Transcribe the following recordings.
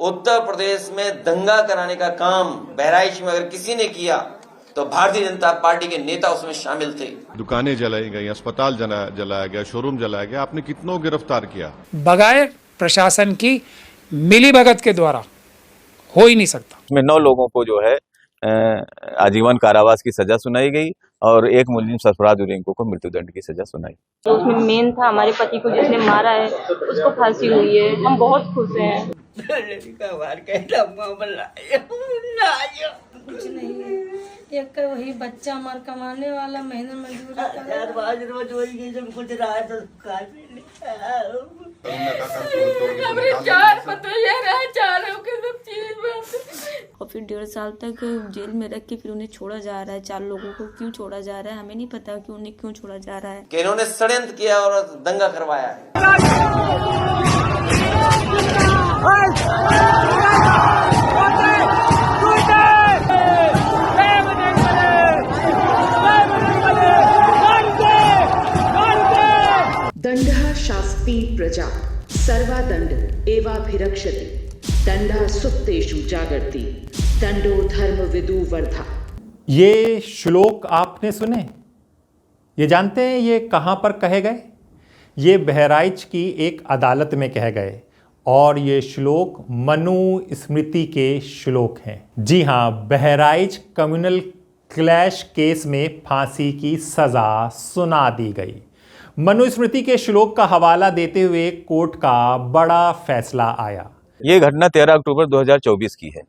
उत्तर प्रदेश में दंगा कराने का काम बहराइच में अगर किसी ने किया तो भारतीय जनता पार्टी के नेता उसमें शामिल थे। दुकानें जलाई गई, अस्पताल जलाया गया, शोरूम जलाया गया, आपने कितनों गिरफ्तार किया? बगैर प्रशासन की मिलीभगत के द्वारा हो ही नहीं सकता। इसमें 9 लोगों को जो है आजीवन कारावास की सजा सुनाई गई और एक मुलजिम सरफराज उरेंको को मृत्युदंड की सजा सुनाई। जो उसमें मेन था हमारे पति को जिसने मारा है उसको फांसी हुई है। हम बहुत खुश हैं। कुछ नहीं है, एक वही बच्चा हमारा कमाने वाला महीने मजदूरी और फिर 1.5 साल तक जेल में रख के फिर उन्हें छोड़ा जा रहा है। 4 लोगों को क्यों छोड़ा जा रहा है हमें नहीं पता कि उन्हें क्यों छोड़ा जा रहा है। कि इन्होंने षड्यंत्र किया और दंगा करवाया है। दंडः शास्ति प्रजा सर्वादंड एवाभिरक्षति दंडः सुप्तेषु जागर्ति दंडो धर्म विदु वर्धा। ये श्लोक आपने सुने? ये जानते हैं ये कहां पर कहे गए? ये बहराइच की एक अदालत में कहे गए और ये श्लोक मनुस्मृति के श्लोक हैं। जी हां, बहराइच कम्युनल क्लैश केस में फांसी की सजा सुना दी गई। मनुस्मृति के श्लोक का हवाला देते हुए कोर्ट का बड़ा फैसला आया। ये घटना 13 अक्टूबर 2024 की है,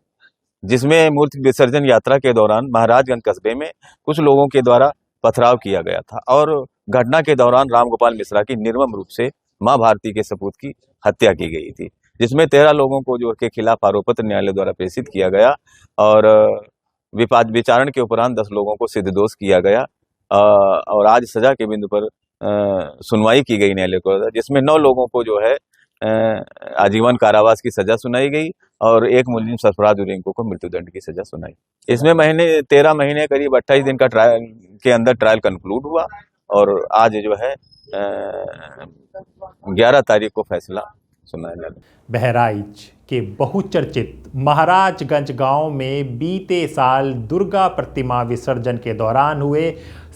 जिसमें मूर्ति विसर्जन यात्रा के दौरान महाराजगंज कस्बे में कुछ लोगों के द्वारा पथराव किया गया था और घटना के दौरान रामगोपाल मिश्रा की निर्मम रूप से मां भारती के सपूत की हत्या की गई थी, जिसमें 13 लोगों को जो के खिलाफ आरोप पत्र न्यायालय द्वारा प्रेषित किया गया और विचारण के उपरांत 10 लोगों को सिद्ध दोष किया गया और आज सजा के बिंदु पर सुनवाई की गई न्यायालय को, जिसमें 9 लोगों को जो है आजीवन कारावास की सजा सुनाई गई और एक मुलजिम सरफराज उरेंको को मृत्युदंड की सजा सुनाई। इसमें 13 महीने करीब 28 दिन का ट्रायल के अंदर ट्रायल कंक्लूड हुआ और आज जो है 11 तारीख को फैसला सुनाया जाएगा। बहराइच के बहुचर्चित महाराजगंज गांव में बीते साल दुर्गा प्रतिमा विसर्जन के दौरान हुए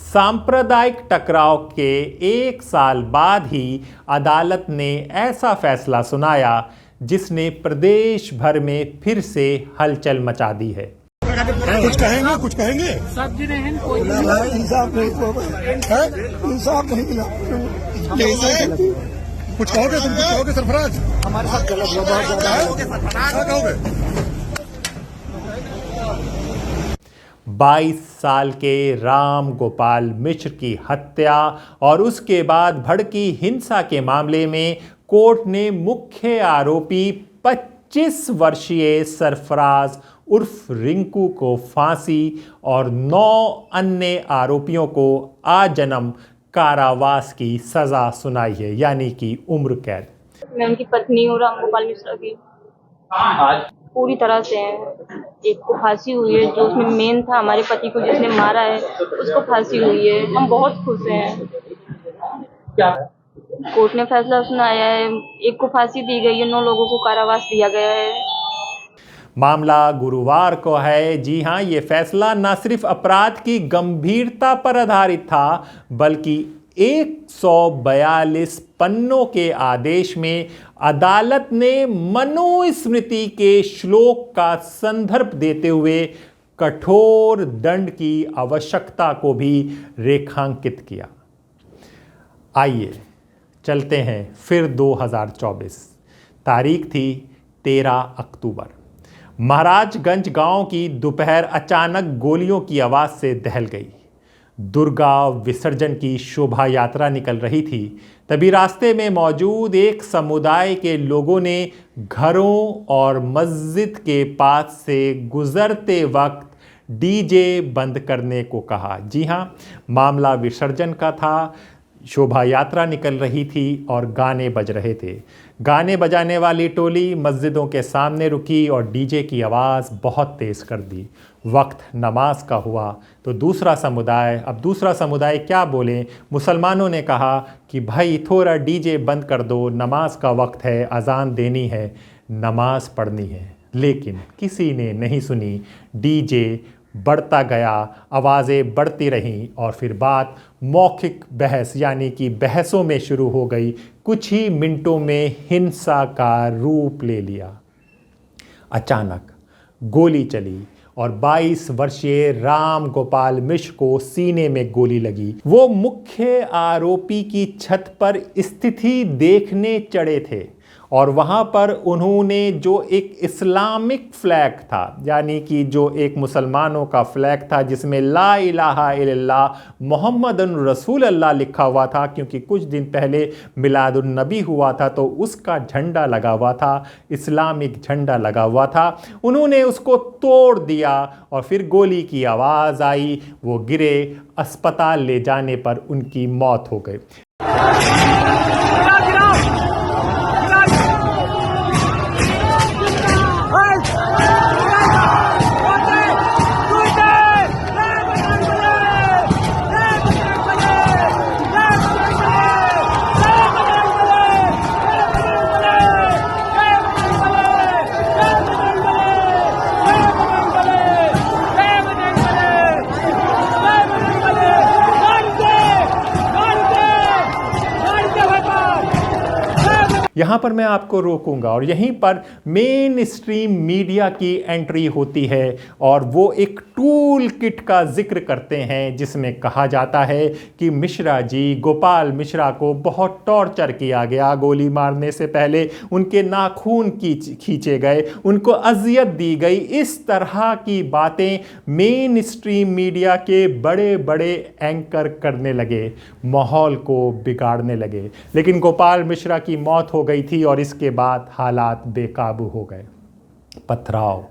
सांप्रदायिक टकराव के 1 साल बाद ही अदालत ने ऐसा फैसला सुनाया जिसने प्रदेश भर में फिर से हलचल मचा दी है। कुछ कहेंगे सब जी नहीं, कोई इंसाफ नहीं मिला। कुछ कहोगे? तुम कुछ कहोगे सरफराज? हमारे साथ गलत हुआ, बहुत ज्यादा कहोगे। 22 साल के राम गोपाल मिश्र की हत्या और उसके बाद भड़की हिंसा के मामले में कोर्ट ने मुख्य आरोपी 25 वर्षीय सरफराज उर्फ रिंकू को फांसी और 9 अन्य आरोपियों को आजीवन कारावास की सजा सुनाई है, यानी कि उम्र कैद। मैं उनकी पत्नी हूँ राम गोपाल मिश्रा की। आज पूरी तरह से एक को फांसी हुई है, जो उसमें मेन था हमारे पति को जिसने मारा है उसको फांसी हुई है। हम बहुत खुश हैं। कोर्ट ने फैसला सुनाया है, एक को फांसी दी गई है, 9 लोगों को कारावास दिया गया है। मामला गुरुवार को है। जी हां, ये फैसला न सिर्फ अपराध की गंभीरता पर आधारित था बल्कि 142 पन्नों के आदेश में अदालत ने मनुस्मृति के श्लोक का संदर्भ देते हुए कठोर दंड की आवश्यकता को भी रेखांकित किया। आइए चलते हैं फिर 2024। तारीख थी 13 अक्टूबर। महाराजगंज गांव की दोपहर अचानक गोलियों की आवाज़ से दहल गई। दुर्गा विसर्जन की शोभा यात्रा निकल रही थी, तभी रास्ते में मौजूद एक समुदाय के लोगों ने घरों और मस्जिद के पास से गुजरते वक्त डीजे बंद करने को कहा। जी हां, मामला विसर्जन का था। शोभा यात्रा निकल रही थी और गाने बज रहे थे। गाने बजाने वाली टोली मस्जिदों के सामने रुकी और डीजे की आवाज़ बहुत तेज़ कर दी। वक्त नमाज का हुआ तो दूसरा समुदाय क्या बोले? मुसलमानों ने कहा कि भाई थोड़ा डीजे बंद कर दो, नमाज का वक्त है, अजान देनी है। नमाज पढ़नी है। लेकिन किसी ने नहीं सुनी। डीजे बढ़ता गया, आवाज़ें बढ़ती रहीं और फिर बात मौखिक बहस यानी कि बहसों में शुरू हो गई। कुछ ही मिनटों में हिंसा का रूप ले लिया। अचानक गोली चली और 22 वर्षीय राम गोपाल मिश्र को सीने में गोली लगी। वो मुख्य आरोपी की छत पर स्थिति देखने चढ़े थे और वहाँ पर उन्होंने जो एक इस्लामिक फ्लैग था यानी कि जो एक मुसलमानों का फ्लैग था जिसमें ला इलाहा इल्लल्लाह मुहम्मदुर रसूलुल्लाह लिखा हुआ था, क्योंकि कुछ दिन पहले मिलादुन नबी हुआ था तो उसका झंडा लगा हुआ था, इस्लामिक झंडा लगा हुआ था। उन्होंने उसको तोड़ दिया और फिर गोली की आवाज़ आई, वो गिरे। अस्पताल ले जाने पर उनकी मौत हो गई। यहाँ पर मैं आपको रोकूंगा और यहीं पर मेन स्ट्रीम मीडिया की एंट्री होती है और वो एक टूल किट का जिक्र करते हैं जिसमें कहा जाता है कि मिश्रा जी, गोपाल मिश्रा को बहुत टॉर्चर किया गया। गोली मारने से पहले उनके नाखून खींचे गए, उनको अजियत दी गई। इस तरह की बातें मेन स्ट्रीम मीडिया के बड़े बड़े एंकर करने लगे, माहौल को बिगाड़ने लगे। लेकिन गोपाल मिश्रा की मौत हो गई थी और इसके बाद हालात बेकाबू हो गए। पथराव,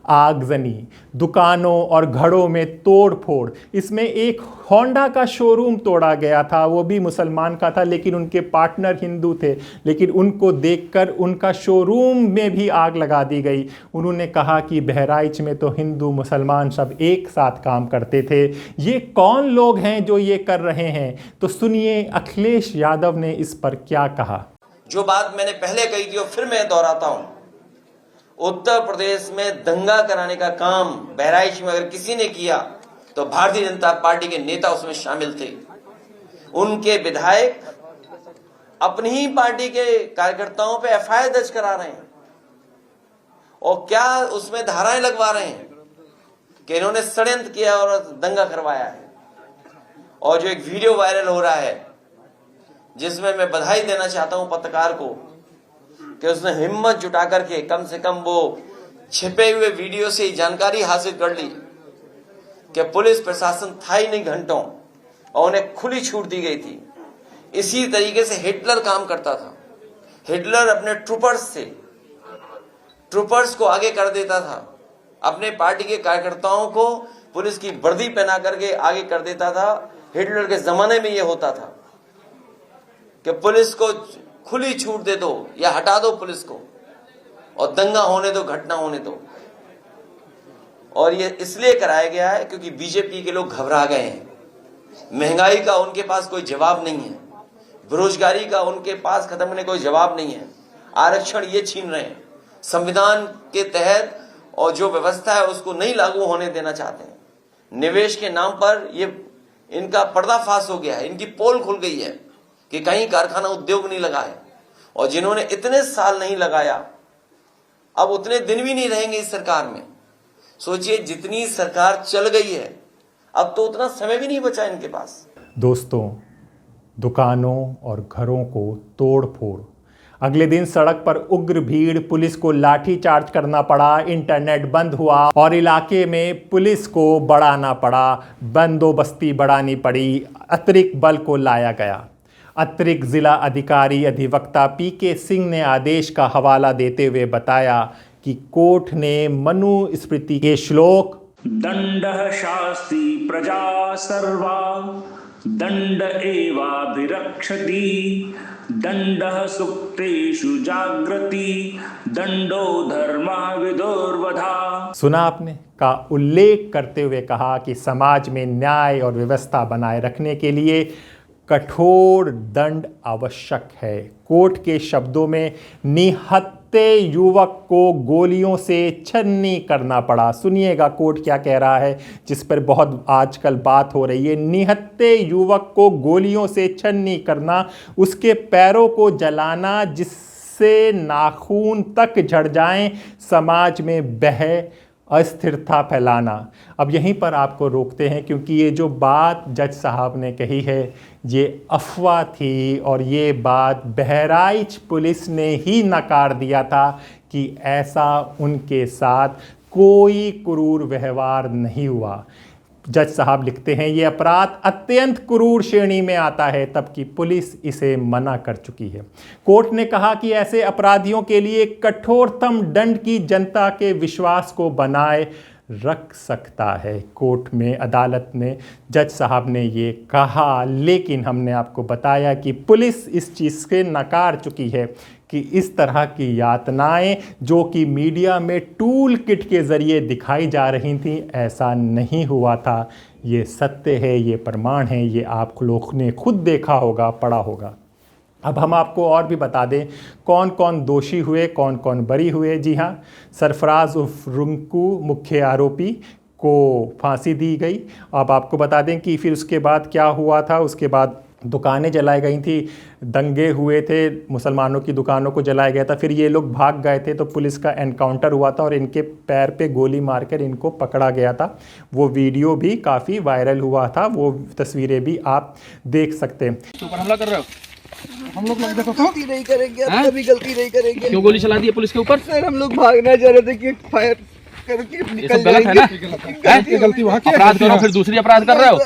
आगजनी, दुकानों और घरों में तोड़ फोड़। इसमें एक होंडा का शोरूम तोड़ा गया था, वो भी मुसलमान का था लेकिन उनके पार्टनर हिंदू थे। लेकिन उनको देखकर उनका शोरूम में भी आग लगा दी गई। उन्होंने कहा कि बहराइच में तो हिंदू मुसलमान सब एक साथ काम करते थे, ये कौन लोग हैं जो ये कर रहे हैं। तो सुनिए अखिलेश यादव ने इस पर क्या कहा। जो बात मैंने पहले कही थी और फिर मैं दोहराता हूं, उत्तर प्रदेश में दंगा कराने का काम बहराइच में अगर किसी ने किया तो भारतीय जनता पार्टी के नेता उसमें शामिल थे। उनके विधायक अपनी ही पार्टी के कार्यकर्ताओं पे एफआईआर दर्ज करा रहे हैं और क्या उसमें धाराएं लगवा रहे हैं कि इन्होंने षड्यंत्र किया और दंगा करवाया है। और जो एक वीडियो वायरल हो रहा है जिसमें मैं बधाई देना चाहता हूं पत्रकार को कि उसने हिम्मत जुटा करके कम से कम वो छिपे हुए वीडियो से ही जानकारी हासिल कर ली कि पुलिस प्रशासन था ही नहीं घंटों और उन्हें खुली छूट दी गई थी। इसी तरीके से हिटलर काम करता था। हिटलर अपने ट्रूपर्स को आगे कर देता था, अपने पार्टी के कार्यकर्ताओं को पुलिस की वर्दी पहना करके आगे कर देता था। हिटलर के जमाने में यह होता था कि पुलिस को खुली छूट दे दो या हटा दो पुलिस को और दंगा होने दो, घटना होने दो। और ये इसलिए कराया गया है क्योंकि बीजेपी के लोग घबरा गए हैं। महंगाई का उनके पास कोई जवाब नहीं है, बेरोजगारी का उनके पास खत्म होने कोई जवाब नहीं है, आरक्षण ये छीन रहे हैं, संविधान के तहत और जो व्यवस्था है उसको नहीं लागू होने देना चाहते हैं। निवेश के नाम पर ये इनका पर्दाफाश हो गया है, इनकी पोल खुल गई है कि कहीं कारखाना उद्योग नहीं लगा है। और जिन्होंने इतने साल नहीं लगाया अब उतने दिन भी नहीं रहेंगे इस सरकार में। सोचिए जितनी सरकार चल गई है अब तो उतना समय भी नहीं बचा इनके पास। दोस्तों, दुकानों और घरों को तोड़ फोड़। अगले दिन सड़क पर उग्र भीड़, पुलिस को लाठी चार्ज करना पड़ा, इंटरनेट बंद हुआ और इलाके में पुलिस को बढ़ाना पड़ा, बंदोबस्ती बढ़ानी पड़ी, अतिरिक्त बल को लाया गया। अतिरिक्त जिला अधिकारी अधिवक्ता पीके सिंह ने आदेश का हवाला देते हुए बताया कि कोर्ट ने मनुस्मृति के श्लोक दंडः शास्ति प्रजा सर्वा दंड एवाभिरक्षति दंडः सुक्तेषु जागृति दंडो धर्माविदोर्वधा। सुना आपने, का उल्लेख करते हुए कहा कि समाज में न्याय और व्यवस्था बनाए रखने के लिए कठोर दंड आवश्यक है। कोर्ट के शब्दों में निहत्था युवक को गोलियों से छन्नी करना पड़ा। सुनिएगा कोर्ट क्या कह रहा है, जिस पर बहुत आजकल बात हो रही है। निहत्थे युवक को गोलियों से छन्नी करना, उसके पैरों को जलाना जिससे नाखून तक झड़ जाएं, समाज में बह अस्थिरता फैलाना। अब यहीं पर आपको रोकते हैं, क्योंकि ये जो बात जज साहब ने कही है ये अफवाह थी, और ये बात बहराइच पुलिस ने ही नकार दिया था कि ऐसा उनके साथ कोई क्रूर व्यवहार नहीं हुआ। जज साहब लिखते हैं ये अपराध अत्यंत क्रूर श्रेणी में आता है, तब कि पुलिस इसे मना कर चुकी है। कोर्ट ने कहा कि ऐसे अपराधियों के लिए कठोरतम दंड की जनता के विश्वास को बनाए रख सकता है। कोर्ट में, अदालत में जज साहब ने ये कहा, लेकिन हमने आपको बताया कि पुलिस इस चीज़ से नकार चुकी है कि इस तरह की यातनाएं जो कि मीडिया में टूल किट के ज़रिए दिखाई जा रही थीं, ऐसा नहीं हुआ था। ये सत्य है, ये प्रमाण है, ये आप लोग ने खुद देखा होगा, पढ़ा होगा। अब हम आपको और भी बता दें कौन कौन दोषी हुए, कौन कौन बरी हुए। जी हाँ, सरफराज उर्फ रुंकू मुख्य आरोपी को फांसी दी गई। अब आपको बता दें कि फिर उसके बाद क्या हुआ था। उसके बाद दुकानें जलाई गई थी, दंगे हुए थे, मुसलमानों की दुकानों को जलाया गया था, फिर ये लोग भाग गए थे तो पुलिस का एनकाउंटर हुआ था और इनके पैर पे गोली मारकर इनको पकड़ा गया था। वो वीडियो भी काफ़ी वायरल हुआ था, वो तस्वीरें भी आप देख सकते हैं। ऊपर हमला कर रहे हो, हम लोग देखो तो गलती नहीं करेंगे, अब कभी गलती नहीं करेंगे। क्यों गोली चला दी है पुलिस के ऊपर? सर हम लोग भागना चाह रहे थे कि फायर करके निकल गलत है ना? गलती वहाँ की अपराध करो फिर दूसरी अपराध कर रहे हो।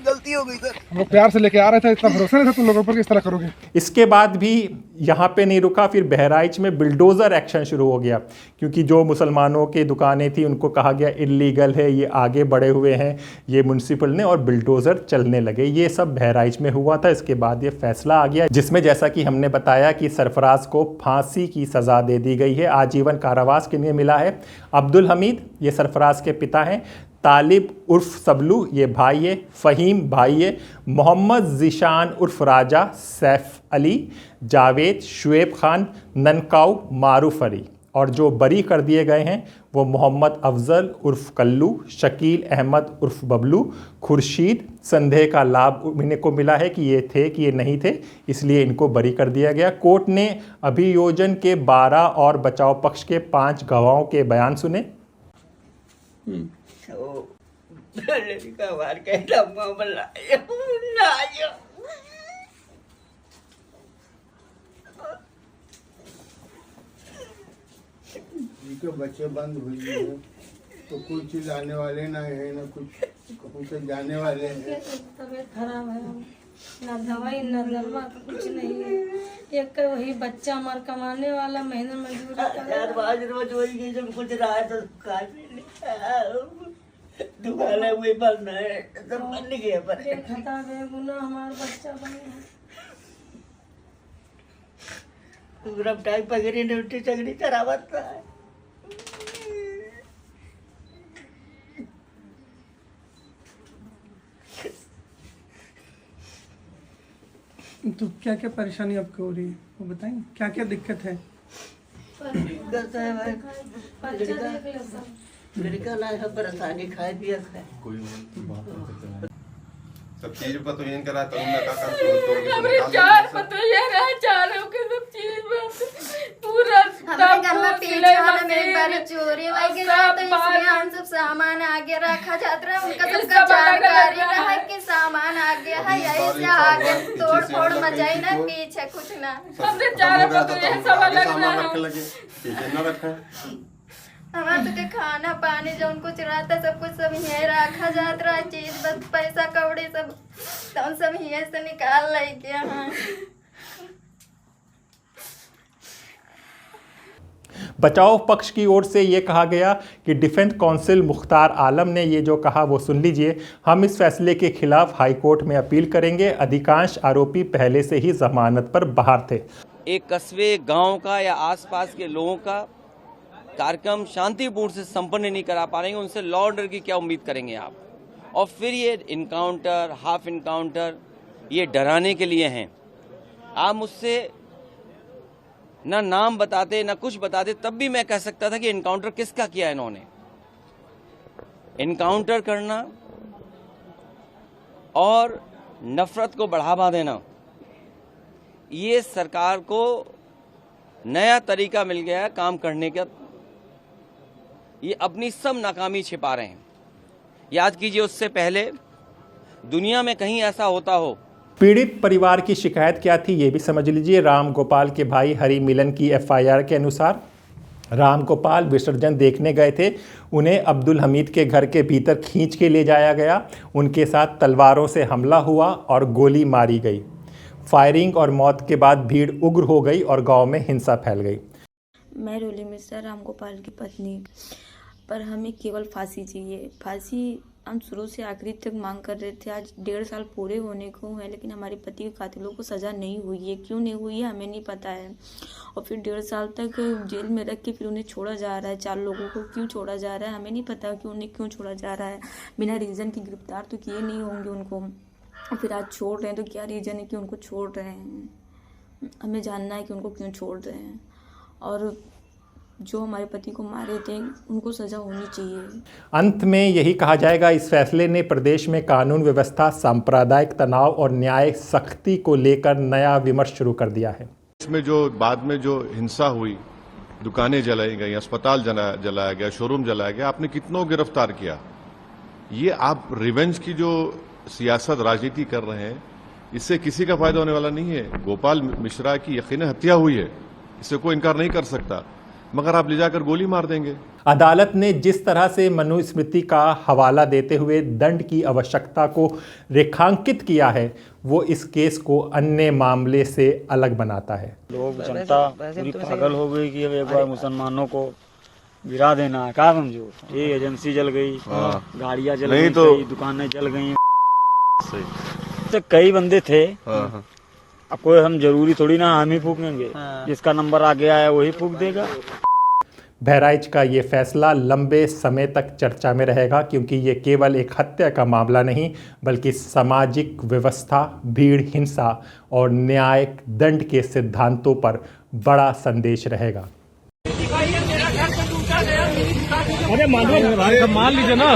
गलती हो गई सर। हम लोग प्यार से लेके आ रहे थे, इतना भरोसा नहीं था तुम लोगों पर कि इस तरह करोगे। इसके बाद भी यहाँ पे नहीं रुका, फिर बहराइच में बिल्डोज़र एक्शन शुरू हो गया, क्योंकि जो मुसलमानों की दुकानें थी उनको कहा गया इल्लीगल है, ये आगे बढ़े हुए हैं ये म्युनिसिपल ने, और बिल्डोज़र चलने लगे। ये सब बहराइच में हुआ था। इसके बाद ये फैसला आ गया, जिसमें जैसा कि हमने बताया कि सरफराज को फांसी की सज़ा दे दी गई है। आजीवन कारावास के लिए मिला है। अब्दुल हमीद ये सरफराज के पिता हैं, तालिब उर्फ सबलू ये भाई है, फ़हीम भाई है, मोहम्मद ज़िशान उर्फ राजा, सैफ अली, जावेद, शुएब खान, ननकाऊ, मारूफ अली। और जो बरी कर दिए गए हैं वो मोहम्मद अफजल उर्फ कल्लू, शकील अहमद उर्फ बबलू, खुर्शीद। संदेह का लाभ इन्हें को मिला है कि ये थे कि ये नहीं थे, इसलिए इनको बरी कर दिया गया। कोर्ट ने अभियोजन के 12 और बचाव पक्ष के 5 गवाहों के बयान सुने। लड़का मार के मामला बच्चे बंद हुई है तो कोई चीज आने वाले ना है ना कुछ जाने वाले हैं। तबीयत खराब है, ना दवाई ना दवा कुछ नहीं है। एक वही बच्चा मर कमाने वाला मेहनत मजदूरी रोज वही जब कुछ रहा है तो दुकान है वही बंद है, सब बंद गया पर खता बेगुनाह हमारा बच्चा बने पूरा टाइम पगड़ी ड्यूटी चगड़ी चरावत है। तो क्या क्या परेशानी आपको हो रही है वो बताएंगे, क्या क्या दिक्कत है? लड़का लाया परेशानी खाए पिया खाए सब चीज पर तो यही करा तो उन्होंने कहा कर हमरे चार पतो ये रहा चारों के सब चीज में पूरा हमारे घर में पीछा मेरे बार चोरी वगैरह तो इसलिए हम सब सामान आगे रखा जाता है। उनका सबका जानकारी ना है कि सामान आ गया है, यही से आगे तोड़ फोड़ मचाई ना, पीछे कुछ ना। हमरे चार पतो ये सब अलग रहा। हमारे तो के खाना पानी जो उनको चुराता सब कुछ सब यहीं रखा जाता रहा चीज, बस पैसा कौड़ी सब तो उन सब यहीं से निकाल ले गया। हाँ बचाव पक्ष की ओर से ये कहा गया कि डिफेंस काउंसिल मुख्तार आलम ने ये जो कहा वो सुन लीजिए। हम इस फैसले के खिलाफ हाई कोर्ट में अपील करेंगे। अधिकांश आरोपी पहले से ही जमानत पर बाहर थे। एक कस्बे गांव का या आसपास के लोगों का कार्यक्रम शांतिपूर्ण से संपन्न नहीं करा पा रहे हैं, उनसे लॉ ऑर्डर की क्या उम्मीद करेंगे आप? और फिर ये इनकाउंटर, हाफ इनकाउंटर ये डराने के लिए हैं। आप मुझसे ना नाम बताते ना कुछ बताते, तब भी मैं कह सकता था कि इनकाउंटर किसका किया इन्होंने। इनकाउंटर करना और नफरत को बढ़ावा देना, ये सरकार को नया तरीका मिल गया है काम करने का। ये अपनी सब नाकामी छिपा रहे हैं। याद कीजिए, उससे पहले दुनिया में कहीं ऐसा होता हो। पीड़ित परिवार की शिकायत क्या थी ये भी समझ लीजिए। राम गोपाल के भाई हरि मिलन की एफआईआर के अनुसार राम गोपाल विसर्जन देखने गए थे। उन्हें अब्दुल हमीद के घर के भीतर खींच के ले जाया गया। उनके साथ तलवारों से हमला हुआ और गोली मारी गई। फायरिंग और मौत के बाद भीड़ उग्र हो गई और गांव में हिंसा फैल गई। मैं रोली मिश्रा, राम गोपाल की पत्नी, पर हमें केवल फांसी चाहिए। फांसी हम शुरू से आखिरी तक मांग कर रहे थे। आज 1.5 साल पूरे होने को हैं, लेकिन हमारे पति के कातिलों को सज़ा नहीं हुई है। क्यों नहीं हुई है हमें नहीं पता है। और फिर 1.5 साल तक जेल में रख के फिर उन्हें छोड़ा जा रहा है। 4 लोगों को क्यों छोड़ा जा रहा है हमें नहीं पता कि उन्हें क्यों छोड़ा जा रहा है। बिना रीज़न की गिरफ्तार तो किए नहीं होंगे उनको, और फिर आज छोड़ रहे हैं तो क्या रीज़न है कि उनको छोड़ रहे हैं। हमें जानना है कि उनको क्यों छोड़ रहे हैं, और जो हमारे पति को मारे थे उनको सज़ा होनी चाहिए। अंत में यही कहा जाएगा, इस फैसले ने प्रदेश में कानून व्यवस्था, सांप्रदायिक तनाव और न्याय सख्ती को लेकर नया विमर्श शुरू कर दिया है। इसमें जो बाद में जो हिंसा हुई, दुकानें जलाई गई, अस्पताल जलाया गया, शोरूम जलाया गया, आपने कितनों गिरफ्तार किया। ये आप रिवेंज की जो सियासत राजनीति कर रहे हैं, इससे किसी का फायदा होने वाला नहीं है। गोपाल मिश्रा की यकीनन हत्या हुई है, इससे कोई इनकार नहीं कर सकता, मगर आप ले जाकर गोली मार देंगे। अदालत ने जिस तरह से मनुस्मृति का हवाला देते हुए दंड की आवश्यकता को रेखांकित किया है, वो इस केस को अन्य मामले से अलग बनाता है। लोग, जनता पूरी पागल हो गई कि अब एक बार मुसलमानों को गिरा देना है। क्या समझो, ये एजेंसी जल गई, गाड़ियां जल गई, तो दुकानें जल गई। तो कई बंदे थे, अब कोई हम जरूरी थोड़ी ना हम ही फूकेंगे। जिसका नंबर आ गया है वही फूक देगा। बहराइच का ये फैसला लंबे समय तक चर्चा में रहेगा, क्योंकि ये केवल एक हत्या का मामला नहीं, बल्कि सामाजिक व्यवस्था, भीड़ हिंसा और न्यायिक दंड के सिद्धांतों पर बड़ा संदेश रहेगा। अरे मान लीजिए ना,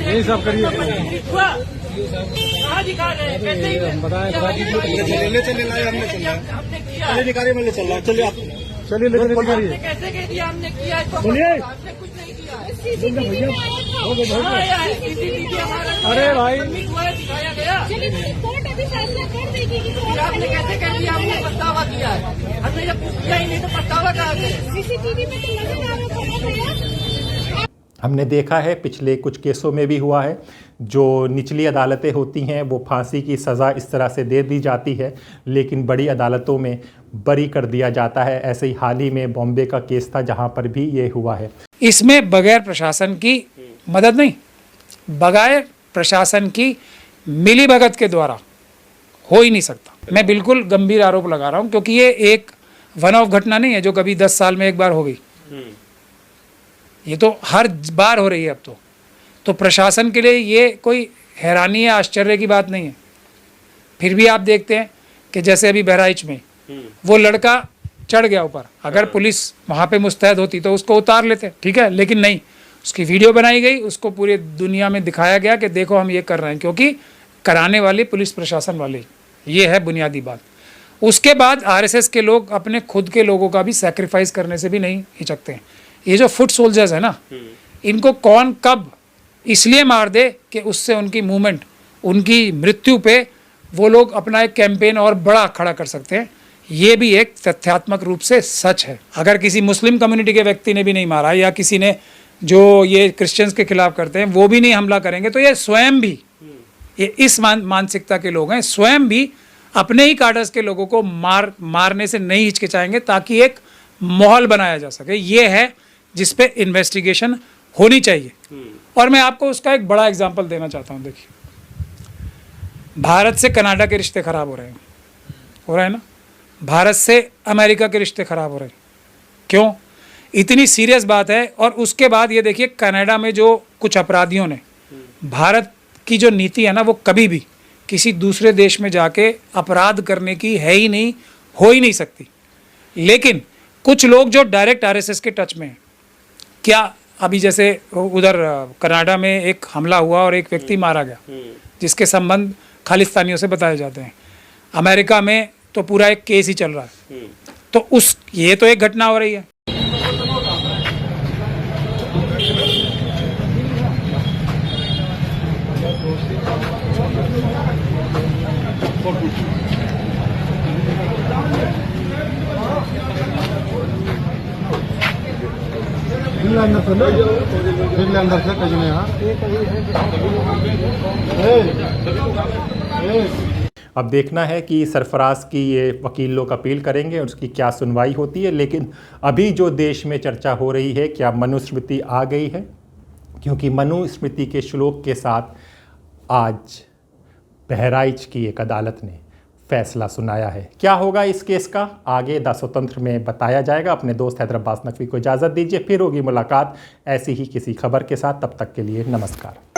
यही सब करिए। चलिए कैसे कह दिया हमने किया, बोलिए अरे भाई दिखाया गया। आपने कैसे कह दिया हमने पछतावा किया है, हमने जब कुछ किया ही नहीं तो पछतावा कहा गया। सीसीटीवी में तो नजर आ रहा है। हमने देखा है पिछले कुछ केसों में भी हुआ है, जो निचली अदालतें होती हैं वो फांसी की सज़ा इस तरह से दे दी जाती है, लेकिन बड़ी अदालतों में बरी कर दिया जाता है। ऐसे ही हाल ही में बॉम्बे का केस था जहां पर भी ये हुआ है। इसमें बगैर प्रशासन की मदद नहीं, बगैर प्रशासन की मिलीभगत के द्वारा हो ही नहीं सकता। मैं बिल्कुल गंभीर आरोप लगा रहा हूँ, क्योंकि ये एक वन ऑफ घटना नहीं है जो कभी 10 साल में एक बार हो गई। ये तो हर बार हो रही है अब तो प्रशासन के लिए ये कोई हैरानी या आश्चर्य की बात नहीं है। फिर भी आप देखते हैं कि जैसे अभी बहराइच में वो लड़का चढ़ गया ऊपर, अगर पुलिस वहाँ पे मुस्तैद होती तो उसको उतार लेते, ठीक है, लेकिन नहीं, उसकी वीडियो बनाई गई, उसको पूरी दुनिया में दिखाया गया कि देखो हम ये कर रहे हैं, क्योंकि कराने वाले पुलिस प्रशासन वाले, ये है बुनियादी बात। उसके बाद आरएसएस के लोग अपने खुद के लोगों का भी सैक्रिफाइस करने से भी नहीं हिचकते हैं। ये जो फुट सोल्जर्स है ना, इनको कौन कब इसलिए मार दे कि उससे उनकी मूवमेंट, उनकी मृत्यु पे वो लोग अपना एक कैंपेन और बड़ा खड़ा कर सकते हैं। ये भी एक तथ्यात्मक रूप से सच है। अगर किसी मुस्लिम कम्युनिटी के व्यक्ति ने भी नहीं मारा, या किसी ने जो ये क्रिश्चियंस के खिलाफ करते हैं वो भी नहीं हमला करेंगे, तो ये स्वयं भी, ये इस मानसिकता के लोग हैं, स्वयं भी अपने ही काडर्स के लोगों को मारने से नहीं हिचकिचाएंगे, ताकि एक माहौल बनाया जा सके। ये है जिस पे इन्वेस्टिगेशन होनी चाहिए। और मैं आपको उसका एक बड़ा एग्जांपल देना चाहता हूँ। देखिए, भारत से कनाडा के रिश्ते खराब हो रहे हैं ना, भारत से अमेरिका के रिश्ते खराब हो रहे हैं। क्यों? इतनी सीरियस बात है। और उसके बाद ये देखिए, कनाडा में जो कुछ अपराधियों ने, भारत की जो नीति है ना, वो कभी भी किसी दूसरे देश में जाके अपराध करने की है ही नहीं, हो ही नहीं सकती। लेकिन कुछ लोग जो डायरेक्ट आरएसएस के टच में हैं, क्या अभी जैसे उधर कनाडा में एक हमला हुआ और एक व्यक्ति मारा गया जिसके संबंध खालिस्तानियों से बताए जाते हैं, अमेरिका में तो पूरा एक केस ही चल रहा है, तो ये तो एक घटना हो रही है। अब देखना है कि सरफराज की ये वकील लोग अपील करेंगे और उसकी क्या सुनवाई होती है। लेकिन अभी जो देश में चर्चा हो रही है, क्या मनुस्मृति आ गई है? क्योंकि मनुस्मृति के श्लोक के साथ आज बहराइच की एक अदालत ने फैसला सुनाया है। क्या होगा इस केस का आगे द स्वतंत्र में बताया जाएगा। अपने दोस्त हैदराबाद नकवी को इजाज़त दीजिए, फिर होगी मुलाकात ऐसी ही किसी खबर के साथ। तब तक के लिए नमस्कार।